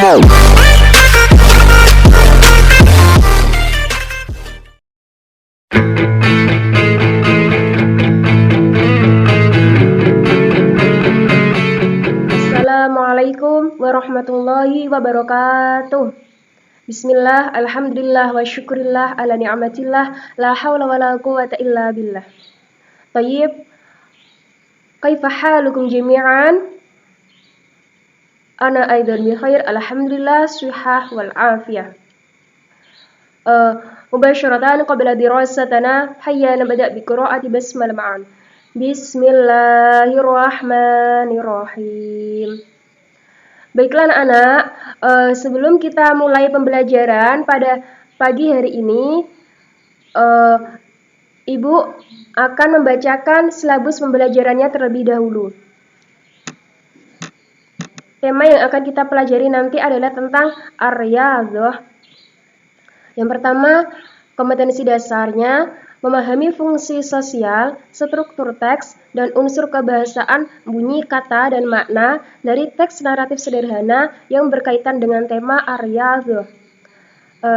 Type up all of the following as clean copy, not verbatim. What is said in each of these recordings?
Assalamualaikum warahmatullahi wabarakatuh. Bismillah, alhamdulillah, wa syukurillah, ala ni'matillah, la hawla wa la quwata illa billah. Tayyib, kaifa halukum jami'an? Ana aidan bi khair, alhamdulillah, sihah wal afiyah. Mubasharatan qabla dirasatana, hayya nabda' bi qira'ati basmalah ma'an. Bismillahirrahmanirrahim. Baiklah anak-anak, sebelum kita mulai pembelajaran pada pagi hari ini, Ibu akan membacakan silabus pembelajarannya terlebih dahulu. Tema yang akan kita pelajari nanti adalah tentang ar-riyadhah. Yang pertama, kompetensi dasarnya, memahami fungsi sosial, struktur teks, dan unsur kebahasaan, bunyi, kata, dan makna dari teks naratif sederhana yang berkaitan dengan tema ar-riyadhah.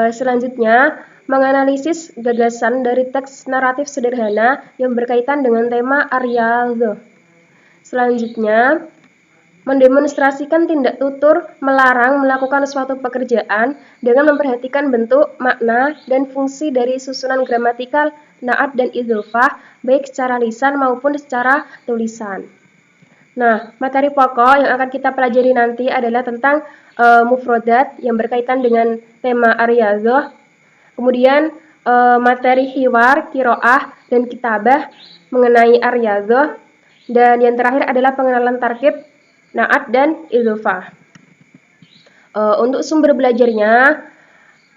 Selanjutnya, menganalisis gagasan dari teks naratif sederhana yang berkaitan dengan tema ar-riyadhah. Selanjutnya, mendemonstrasikan tindak tutur melarang melakukan suatu pekerjaan dengan memperhatikan bentuk, makna, dan fungsi dari susunan gramatikal, na'at, dan idhofah, baik secara lisan maupun secara tulisan. Nah, materi pokok yang akan kita pelajari nanti adalah tentang mufrodat yang berkaitan dengan tema ar-riyadhah. Kemudian materi hiwar, qiraah, dan kitabah mengenai ar-riyadhah. Dan yang terakhir adalah pengenalan tarkib, na'at, dan idhofah. Untuk sumber belajarnya,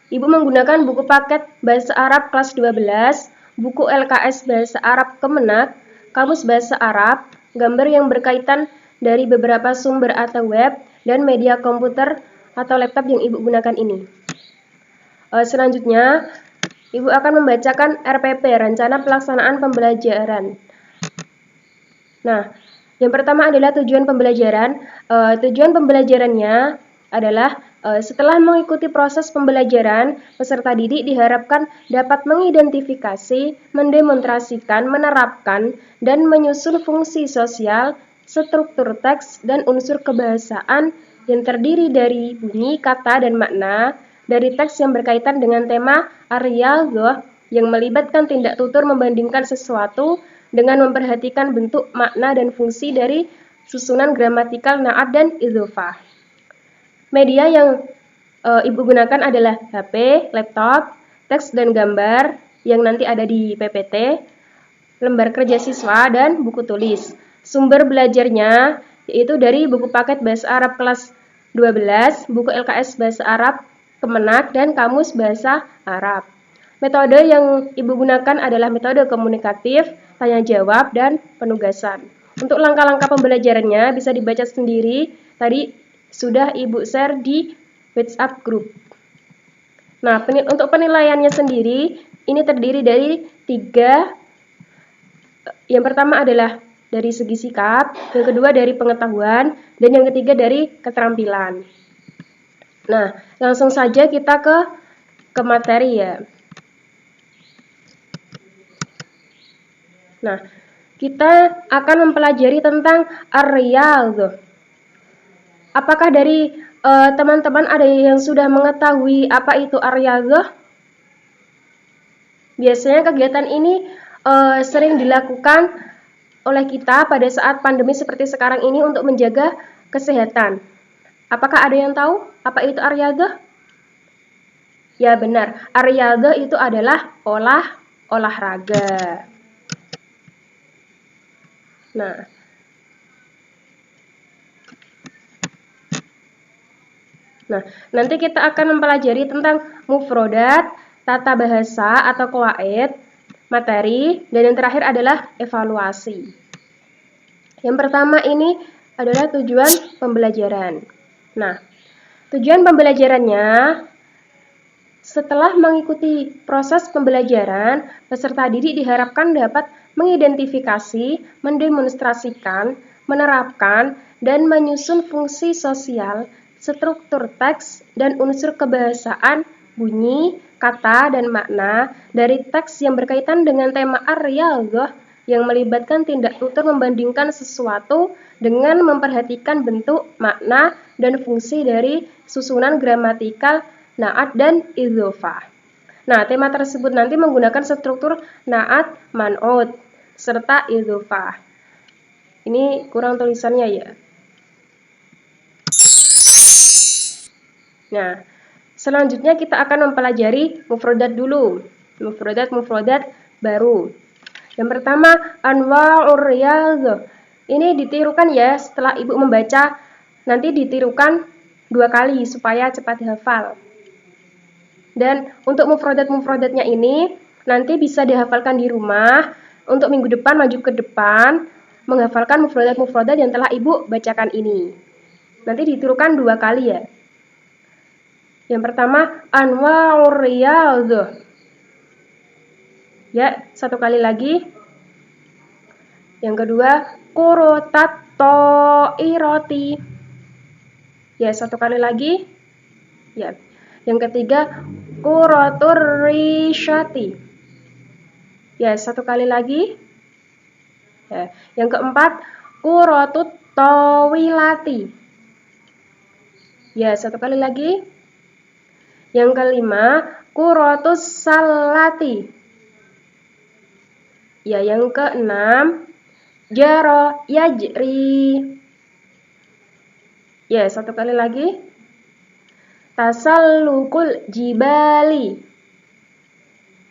Ibu menggunakan buku paket Bahasa Arab kelas 12, buku LKS Bahasa Arab Kemenak, kamus Bahasa Arab, gambar yang berkaitan dari beberapa sumber atau web, dan media komputer atau laptop yang Ibu gunakan ini. Selanjutnya, Ibu akan membacakan RPP, Rencana Pelaksanaan Pembelajaran. Nah, yang pertama adalah tujuan pembelajaran. Tujuan pembelajarannya adalah setelah mengikuti proses pembelajaran, peserta didik diharapkan dapat mengidentifikasi, mendemonstrasikan, menerapkan, dan menyusun fungsi sosial, struktur teks, dan unsur kebahasaan yang terdiri dari bunyi, kata, dan makna dari teks yang berkaitan dengan tema ar-riyadhah yang melibatkan tindak tutur membandingkan sesuatu dengan memperhatikan bentuk, makna, dan fungsi dari susunan gramatikal, na'at, dan idhofah. Media yang Ibu gunakan adalah HP, laptop, teks dan gambar yang nanti ada di PPT, lembar kerja siswa, dan buku tulis. Sumber belajarnya yaitu dari buku paket Bahasa Arab kelas 12, buku LKS Bahasa Arab Kemenak, dan kamus Bahasa Arab. Metode yang Ibu gunakan adalah metode komunikatif, tanya jawab, dan penugasan. Untuk langkah-langkah pembelajarannya bisa dibaca sendiri, tadi sudah Ibu share di WhatsApp group. Nah, untuk penilaiannya sendiri, ini terdiri dari 3. Yang pertama adalah dari segi sikap, yang kedua dari pengetahuan, dan yang ketiga dari keterampilan. Nah, langsung saja kita ke materi ya. Nah, kita akan mempelajari tentang ar-riyadhah. Apakah dari teman-teman ada yang sudah mengetahui apa itu ar-riyadhah? Biasanya kegiatan ini sering dilakukan oleh kita pada saat pandemi seperti sekarang ini untuk menjaga kesehatan. Apakah ada yang tahu apa itu ar-riyadhah? Ya benar, ar-riyadhah itu adalah olahraga. Nah, nanti kita akan mempelajari tentang mufrodat, tata bahasa atau qawaid, materi, dan yang terakhir adalah evaluasi. Yang pertama ini adalah tujuan pembelajaran. Nah, tujuan pembelajarannya, setelah mengikuti proses pembelajaran, peserta didik diharapkan dapat mengidentifikasi, mendemonstrasikan, menerapkan, dan menyusun fungsi sosial, struktur teks dan unsur kebahasaan, bunyi, kata, dan makna dari teks yang berkaitan dengan tema ar-riyadhah yang melibatkan tindak tutur membandingkan sesuatu dengan memperhatikan bentuk, makna, dan fungsi dari susunan gramatikal, na'at, dan idhofah. Nah, tema tersebut nanti menggunakan struktur na'at, man'ut, serta idhofah. Ini kurang tulisannya ya. Nah, selanjutnya kita akan mempelajari mufradat dulu. Mufradat baru. Yang pertama, anwa'ur riyadhah. Ini ditirukan ya, setelah Ibu membaca, nanti ditirukan 2 kali supaya cepat hafal. Dan untuk mufradat-mufradatnya ini, nanti bisa dihafalkan di rumah. Untuk minggu depan, maju ke depan, menghafalkan mufradat-mufradat yang telah Ibu bacakan ini. Nanti ditirukan 2 kali ya. Yang pertama, anwa'ur riyadhah. Ya, 1 kali lagi. Yang kedua, kurotat ta'irati. Ya, 1 kali lagi. Ya. Yang ketiga, kurotur risyati. Ya, 1 kali lagi. Ya. Yang keempat, kurotut tawilati. Ya, 1 kali lagi. Yang kelima, kurotus salati. Ya, yang keenam, jaro yajri. Ya, 1 kali lagi. Tasallukul jibali.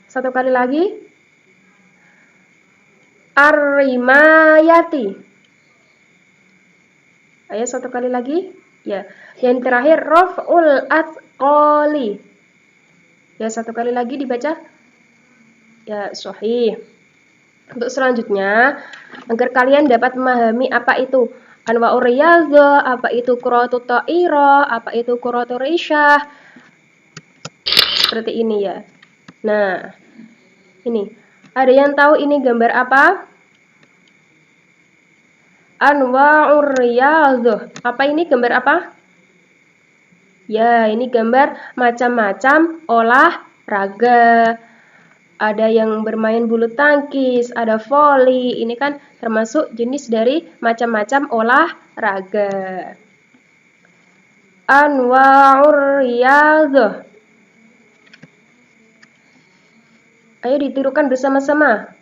1 kali lagi. Ar-rimayati. Ayo 1 kali lagi. Ya. Yang terakhir, raf'ul athqali. Ya, 1 kali lagi dibaca. Ya, sahih. Untuk selanjutnya, agar kalian dapat memahami apa itu anwa'ur riyadhah, apa itu qiraatut ta'irah, apa itu qiraatur risyah. Seperti ini ya. Nah, ini. Ada yang tahu ini gambar apa? Anwa'ur riyadhah. Apa ini gambar apa? Ya, ini gambar macam-macam olahraga. Ada yang bermain bulu tangkis, ada voli. Ini kan termasuk jenis dari macam-macam olahraga. Anwa'ur riyadhah. Ayo ditirukan bersama-sama.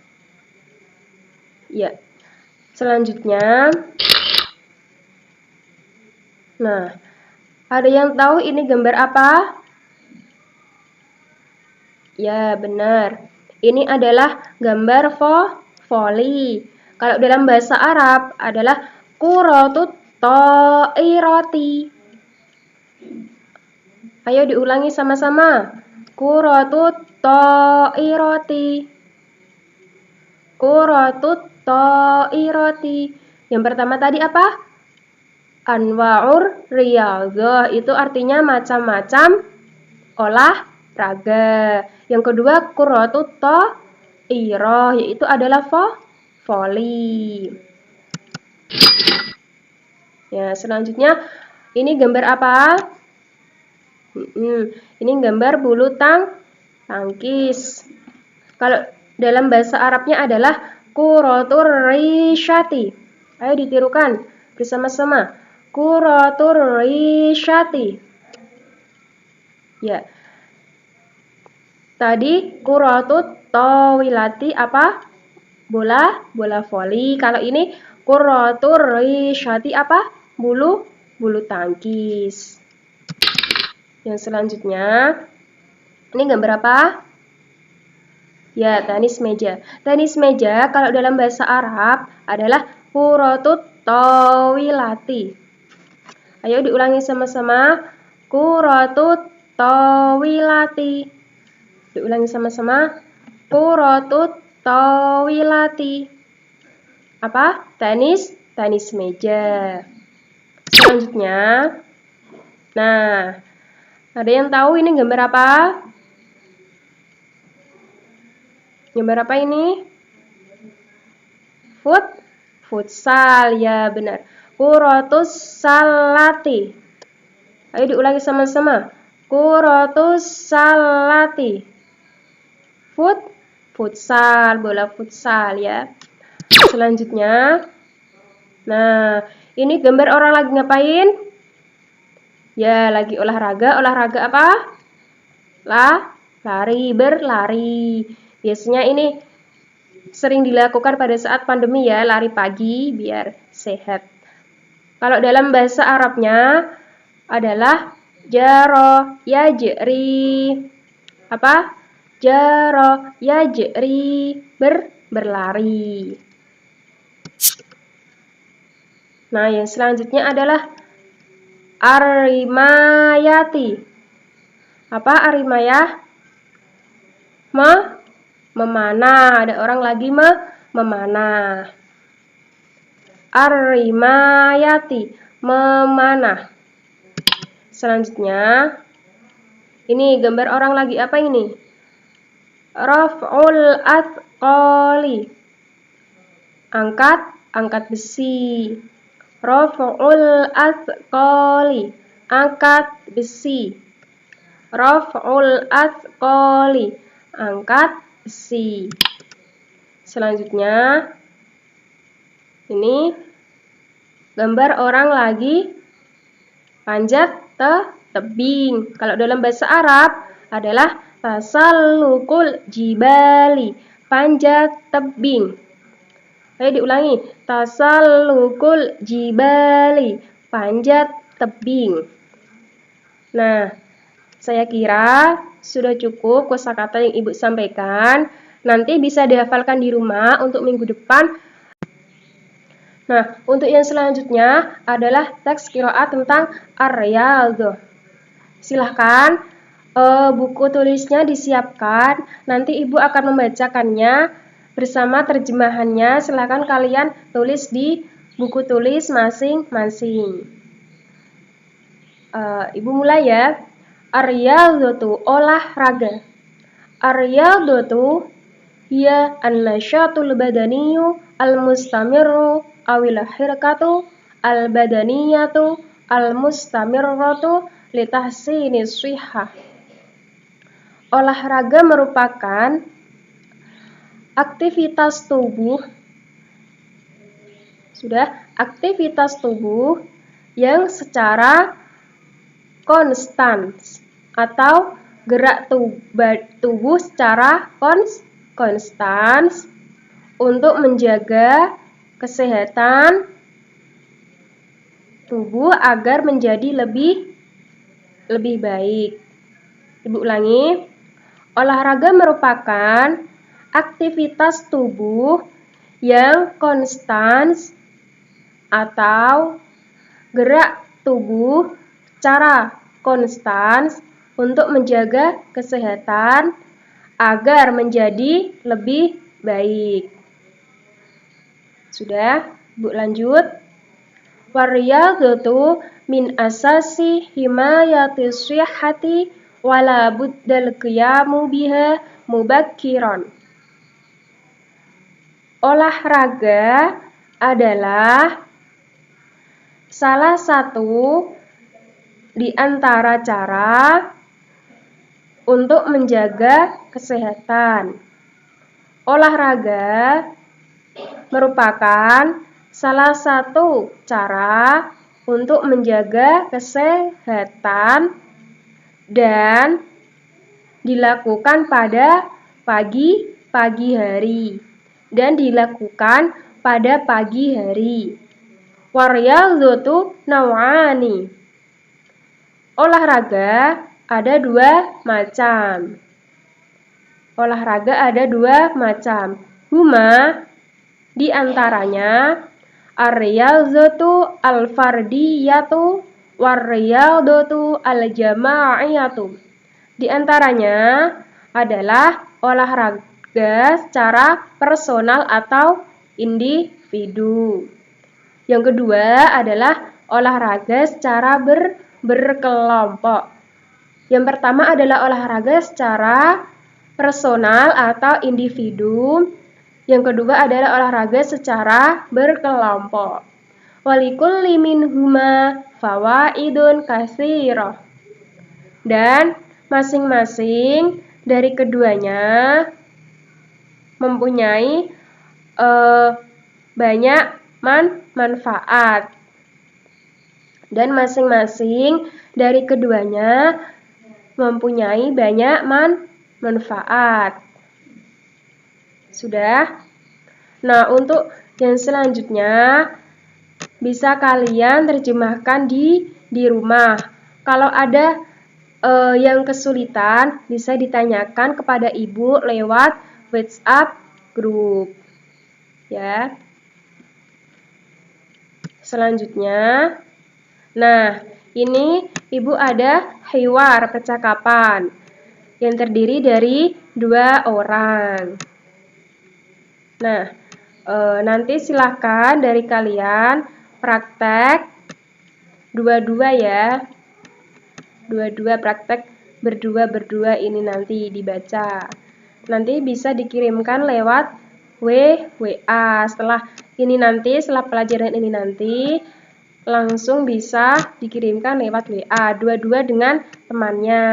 Ya. Selanjutnya. Nah, ada yang tahu ini gambar apa? Ya, benar. Ini adalah gambar voli. Kalau dalam bahasa Arab adalah kuratut ta'irati. Ayo diulangi sama-sama. Kuratut ta'irati. Kuratut ta'irati. Yang pertama tadi apa? Anwa'ur riyadhah. Itu artinya macam-macam olahraga. Yang kedua, kuratut ta'irah, yaitu adalah voli. Ya, selanjutnya ini gambar apa? Ini gambar bulu tangkis. Kalau dalam bahasa Arabnya adalah kuratur risyati. Ayo ditirukan bersama-sama. Kuratur risyati. Ya. Tadi kuratut tawilati apa? Bola voli. Kalau ini kuratur risyati apa? Bulu tangkis. Yang selanjutnya, ini gambar apa? Ya, tenis meja. Tenis meja kalau dalam bahasa Arab adalah kuratut tawilati. Ayo diulangi sama-sama. Kuratut tawilati. Diulangi sama-sama. Kuratut tawilati. Apa? Tenis meja. Selanjutnya, nah, ada yang tahu ini gambar apa? Gambar apa ini? Futsal, ya benar. Kuratus salati. Ayo diulangi sama-sama. Kuratus salati. Futsal, bola futsal ya. Selanjutnya, nah ini gambar orang lagi ngapain? Ya, lagi olahraga. Olahraga apa? Lari, berlari. Biasanya ini sering dilakukan pada saat pandemi ya, lari pagi biar sehat. Kalau dalam bahasa Arabnya adalah jaro yajri. Apa? Jaro yajri, berlari. Nah, yang selanjutnya adalah arimayati. Apa arimaya? Memanah. Ada orang lagi memanah. Arimayati, memanah. Selanjutnya, ini gambar orang lagi apa ini? Raf'ul athqali. Angkat besi. Raf'ul athqali, angkat besi. Raf'ul athqali, angkat besi. Selanjutnya, ini gambar orang lagi panjat tebing. Kalau dalam bahasa Arab adalah tasallukul jibali, panjat tebing. Ayo diulangi. Tasallukul jibali, panjat tebing. Nah, saya kira sudah cukup kosakata yang Ibu sampaikan. Nanti bisa dihafalkan di rumah untuk minggu depan. Nah, untuk yang selanjutnya adalah teks qiraat tentang ar-riyadhah. Silahkan buku tulisnya disiapkan. Nanti Ibu akan membacakannya bersama terjemahannya. Silahkan kalian tulis di buku tulis masing-masing. Ibu mulai ya. Ar-riyadhatu, olahraga. Ar-riyadhatu hiya an-nasyatul badaniyu al-mustamirru awil hirkatu al-badaniyatu al-mustamirratu litahsini shihah. Olahraga merupakan aktivitas tubuh yang secara konstan atau gerak tubuh secara konstan untuk menjaga kesehatan tubuh agar menjadi lebih baik. Ibu ulangi. Olahraga merupakan aktivitas tubuh yang konstan atau gerak tubuh secara konstan untuk menjaga kesehatan agar menjadi lebih baik. Sudah, Bu lanjut. Wariyadhatu min asasi himayati shihhati wala buddal qiyamu biha mubakkiran. Olahraga adalah salah satu di antara cara untuk menjaga kesehatan. Olahraga merupakan salah satu cara untuk menjaga kesehatan dan dilakukan pada pagi hari. Wariyadhatu naw'ani. Olahraga ada dua macam. Huma di antaranya ar-riyadhatu al-fardiyatu war-riyadhatu al-jama'iyatu. Di antaranya adalah olahraga secara personal atau individu. Yang kedua adalah olahraga secara berkelompok. Yang pertama adalah olahraga secara personal atau individu. Yang kedua adalah olahraga secara berkelompok. walikulli minhuma fawaidun katsirah. Dan masing-masing dari keduanya mempunyai banyak manfaat. Dan masing-masing dari keduanya mempunyai banyak manfaat. Sudah? Nah, untuk yang selanjutnya bisa kalian terjemahkan di rumah. Kalau ada yang kesulitan, bisa ditanyakan kepada ibu lewat WhatsApp group. Ya. Selanjutnya, nah, ini ibu ada hiwar percakapan yang terdiri dari 2 orang. Nah, nanti silahkan dari kalian praktek dua-dua ya. Dua-dua praktek berdua-berdua ini nanti dibaca. Nanti bisa dikirimkan lewat WA. Setelah pelajaran ini nanti langsung bisa dikirimkan lewat WA. Dua-dua dengan temannya.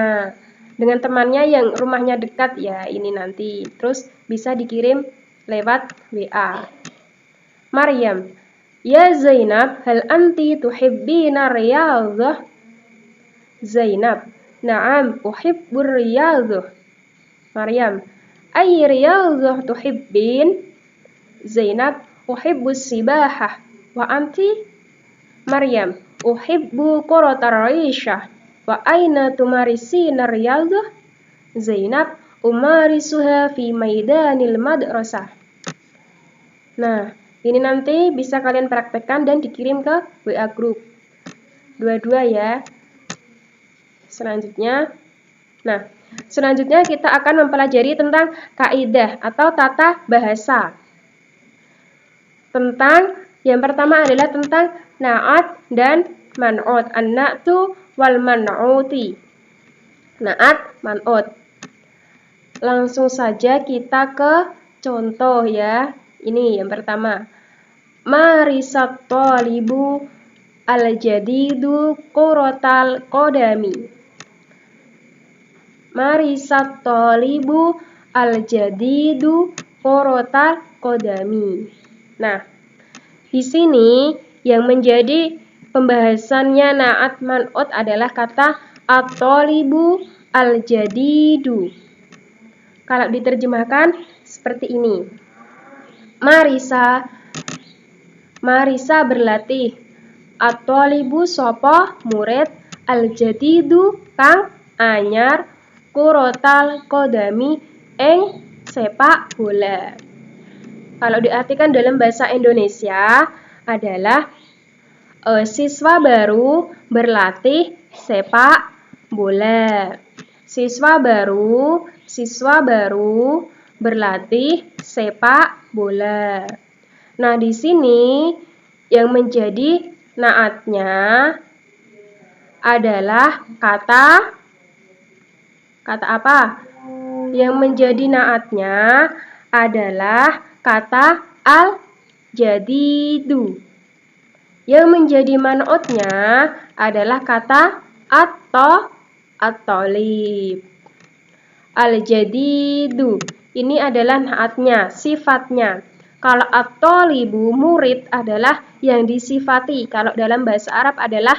Dengan temannya yang rumahnya dekat ya ini nanti. Terus bisa dikirim lewat WA. Maryam, ya Zainab, hal anti tuhibbina riyadhah? Zainab, na'am, uhibbur riyadhah. Maryam, ay riyadhah tuhibbin? Zainab, uhibbus sibahah. Wa anti? Maryam, uhibbu quratar rishah. Wa aina tumarisina riyadhah? Zainab, umarisuha fi maidanil madrasah. Nah, ini nanti bisa kalian praktekkan dan dikirim ke WA group. Dua-dua ya. Selanjutnya kita akan mempelajari tentang kaidah atau tata bahasa. Yang pertama adalah tentang na'at dan man'ut. An-na'tu wal man'uti. Na'at, man'ut. Langsung saja kita ke contoh ya. Ini yang pertama. Marisat talibu al-jadidu quratal qadami. Marisat talibu al-jadidu quratal qadami. Nah, di sini yang menjadi pembahasannya na'at man'ut adalah kata at-talibu al-jadidu. Kalau diterjemahkan seperti ini. Marisa berlatih. At-talibu sapa murid, al-jadidu kang anyar, quratal qadami ing sepak bola. Kalau diartikan dalam bahasa Indonesia adalah siswa baru berlatih sepak bola. Siswa baru berlatih sepak bola. Nah, di sini yang menjadi naatnya adalah kata apa? Yang menjadi naatnya adalah kata al-jadidu. Yang menjadi man'utnya adalah kata at-talib. Al-jadidu. Ini adalah naatnya, sifatnya. Kalau at-talibu murid adalah yang disifati. Kalau dalam bahasa Arab adalah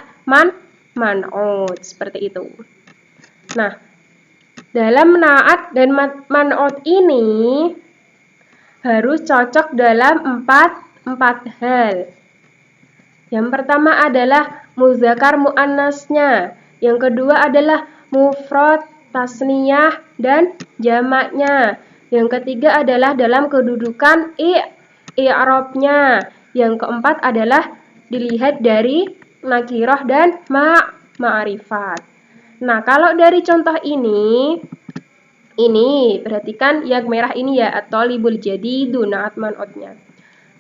man'ut. Seperti itu. Nah, dalam naat dan man'ut ini harus cocok dalam empat hal. Yang pertama adalah muzakkar muannasnya. Yang kedua adalah mufrad, tasniyah, dan jamaknya. Yang ketiga adalah dalam kedudukan i'rabnya. Yang keempat adalah dilihat dari nakirah dan ma'rifat. Nah, kalau dari contoh ini perhatikan yang merah ini ya, at-talibul jadidu na'at man'utnya.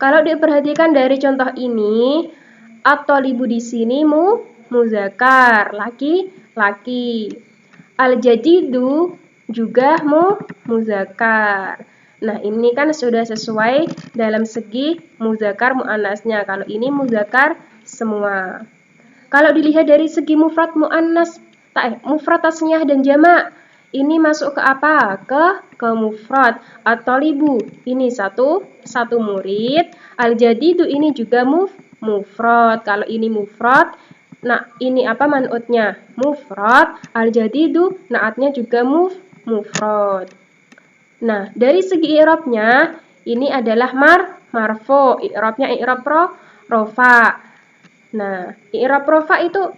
Kalau diperhatikan dari contoh ini, at-talibu di sini muzakkar, laki-laki. Al-jadidu juga muzakkar. Nah, ini kan sudah sesuai dalam segi muzakkar muannasnya. Kalau ini muzakkar semua. Kalau dilihat dari segi mufrad muannas, mufrad tasniyah dan jamak, ini masuk ke apa? Ke mufrad. At-thalibu ini satu murid. Al-jadidu ini juga mufrad. Kalau ini mufrad, nah ini apa man'utnya? Mufrad. Al-jadidu naatnya juga mufrad. Nah, dari segi i'rabnya ini adalah marfu. I'rabnya i'rab rofa. Nah, i'rab rofa itu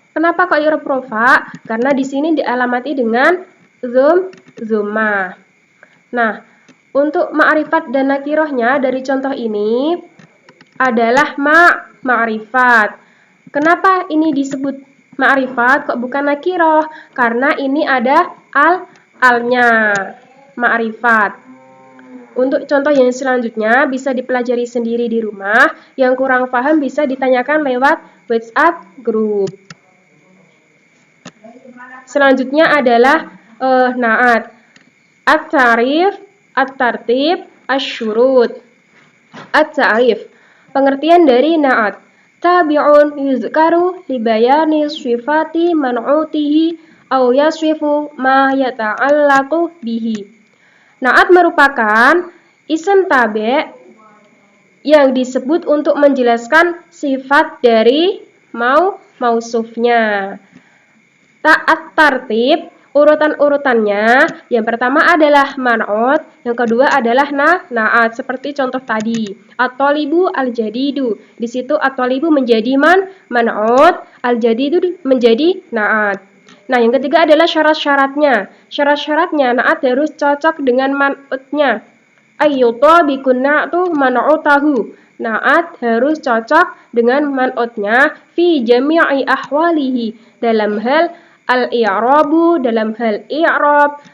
kenapa kok i'rab rofa? Karena di sini dialamati dengan dhammah. Nah, untuk ma'rifat dan nakirohnya dari contoh ini adalah ma'rifat. Kenapa ini disebut ma'rifat kok bukan nakiroh? Karena ini ada alnya. Ma'rifat. Untuk contoh yang selanjutnya bisa dipelajari sendiri di rumah. Yang kurang paham bisa ditanyakan lewat WhatsApp group. Selanjutnya adalah na'at. At-ta'rif, at-tartib, asy-syurut. At-ta'rif. Pengertian dari na'at. Tabi'un yuzkaru li bayani sifati man'utihi aw yaswifu ma yata'allaqu bihi. Na'at merupakan isim tabi' yang disebut untuk menjelaskan sifat dari mausufnya. Ta'at tartib, urutan-urutannya, yang pertama adalah man'ut, yang kedua adalah na'at, seperti contoh tadi. At-thalibu al-jadidu, di situ at-thalibu menjadi man'ut, al-jadidu menjadi na'at. Nah, yang ketiga adalah syarat-syaratnya. Syarat-syaratnya, na'at harus cocok dengan man'utnya. Ayyuta bikun na'tu man'utahu. Na'at harus cocok dengan man'utnya fi jami'i ahwalihi. Dalam hal al-i'rabu, dalam hal i'rab,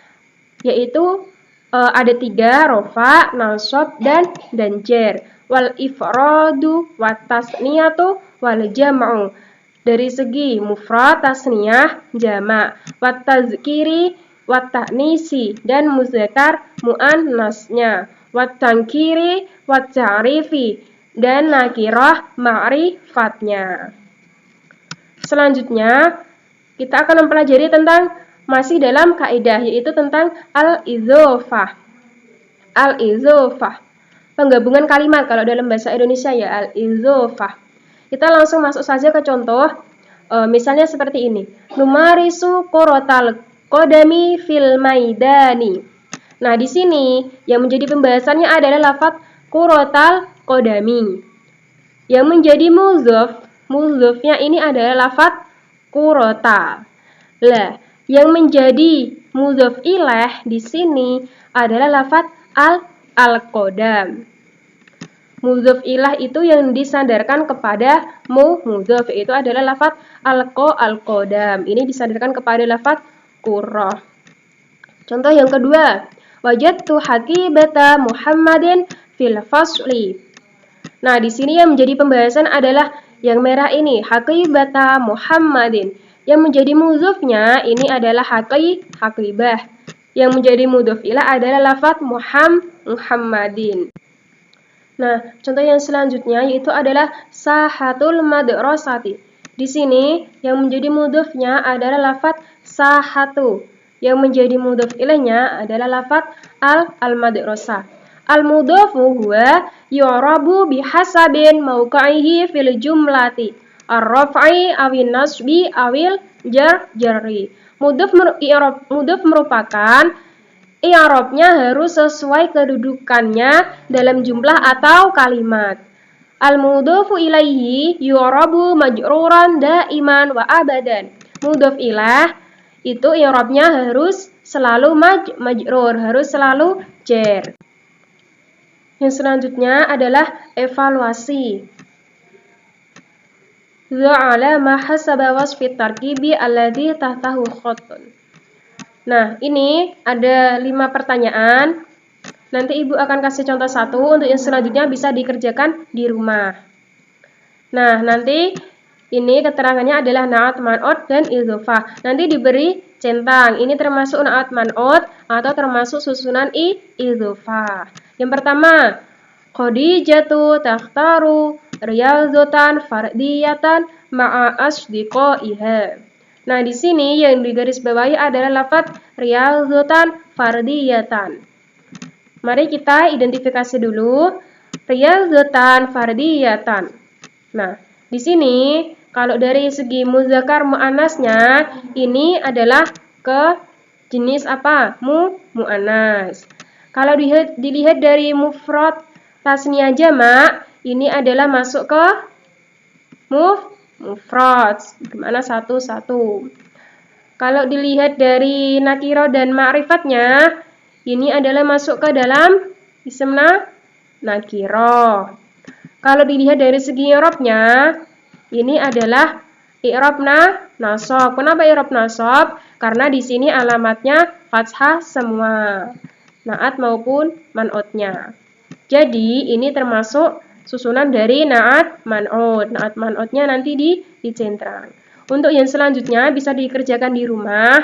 yaitu ada 3, rofa, nasab, dan jar. Wal ifradu, wat tasniyatu, wal jam'u. Dari segi mufrad, tasniyah, jamak, wat tazkiri, wat ta'nisi, dan muzakkar muannasnya, wat tankiri, wat ta'rifi, dan nakirah ma'rifatnya. Selanjutnya, kita akan mempelajari tentang masih dalam kaidah, yaitu tentang al-idzofah. Al-idzofah. Penggabungan kalimat kalau dalam bahasa Indonesia ya, al-idzofah. Kita langsung masuk saja ke contoh, misalnya seperti ini. Numarisu quratal qadami fil maidani. Nah, di sini yang menjadi pembahasannya adalah lafaz quratal qadami. Yang menjadi mudhofnya ini adalah lafaz qurata. Lah, yang menjadi mudhof ilaih di sini adalah lafaz al-qadam. Mudhof ilah itu yang disandarkan kepada mudhof, itu adalah lafaz al-qadam. Ini disandarkan kepada lafaz qurrah. Contoh yang kedua, wajadtu hakibata Muhammadin fil fasli. Nah, di sini yang menjadi pembahasan adalah yang merah ini, hakibata Muhammadin. Yang menjadi mudhofnya ini adalah hakibah. Yang menjadi mudhof ilah adalah lafaz Muhammadin. Nah, contoh yang selanjutnya yaitu adalah sahatul madrasati. Di sini yang menjadi mudhofnya adalah lafaz sahatu. Yang menjadi mudhof ilaihnya adalah lafaz al-madrasah. Al-mudhofu huwa yu'rabu bihasabin mauqi'ihi fil jumlati ar-raf'i awin nasbi awil jarri. Mudhof merupakan i'rabnya harus sesuai kedudukannya dalam jumlah atau kalimat. Al-mudhofu ilaihi yu'rabu majruran daiman wa abadan. Mudhof ilaih itu i'rabnya harus selalu majrur, harus selalu jar. Yang selanjutnya adalah evaluasi. Za'ala ma hasaba wasfi tarkibi alladhi tahtahu khattun. Nah, ini ada 5 pertanyaan. Nanti Ibu akan kasih contoh 1, untuk yang selanjutnya bisa dikerjakan di rumah. Nah, nanti Ini keterangannya adalah na'at man'ut dan idhofah. Nanti diberi centang. Ini termasuk na'at man'ut atau termasuk susunan idhofah. Yang pertama, Khadijatu takhtaru riyadhatan fardiyatan ma'a asdiqaiha. Nah, di sini yang digarisbawahi adalah lafaz riyadhatan fardiyatan. Mari kita identifikasi dulu riyadhatan fardiyatan. Nah, di sini kalau dari segi muzakkar muannasnya ini adalah ke jenis apa? Muannas. Kalau dilihat dari mufrad tasniyah jamak, ini adalah masuk ke mufrad. Gimana satu-satu. Kalau dilihat dari nakiro dan ma'rifatnya, ini adalah masuk ke dalam isim nakiro. Kalau dilihat dari segi i'rabnya, ini adalah i'rab nasab. Kenapa i'rab nasab? Karena di sini alamatnya fathah semua, na'at maupun man'utnya. Jadi ini termasuk susunan dari na'at man'ut. Na'at man'utnya nanti dicentrang. Untuk yang selanjutnya bisa dikerjakan di rumah.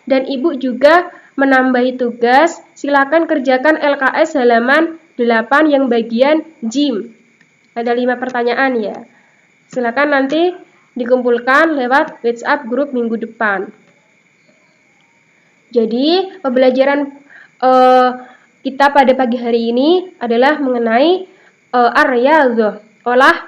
Dan ibu juga menambahi tugas, silakan kerjakan LKS halaman 8 yang bagian jim. Ada 5 pertanyaan ya. Silakan nanti dikumpulkan lewat WhatsApp grup minggu depan. Jadi pembelajaran kita pada pagi hari ini adalah mengenai ar-riyadhah,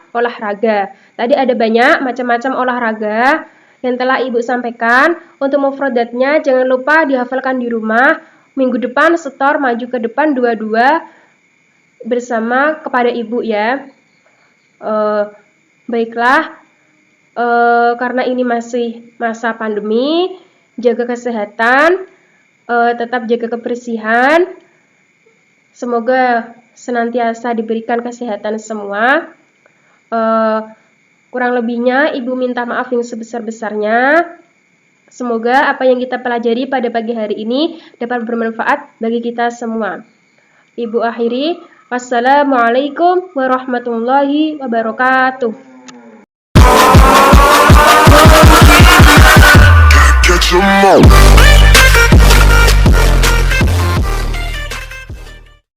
olahraga. Tadi ada banyak macam-macam olahraga yang telah Ibu sampaikan. Untuk mufradatnya jangan lupa dihafalkan di rumah. Minggu depan setor maju ke depan dua-dua bersama kepada Ibu ya. Baiklah, karena ini masih masa pandemi, jaga kesehatan, tetap jaga kebersihan. Semoga senantiasa diberikan kesehatan semua. Kurang lebihnya Ibu minta maaf yang sebesar-besarnya. Semoga apa yang kita pelajari pada pagi hari ini dapat bermanfaat bagi kita semua. Ibu akhiri, wassalamualaikum warahmatullahi wabarakatuh. Catch 'em all.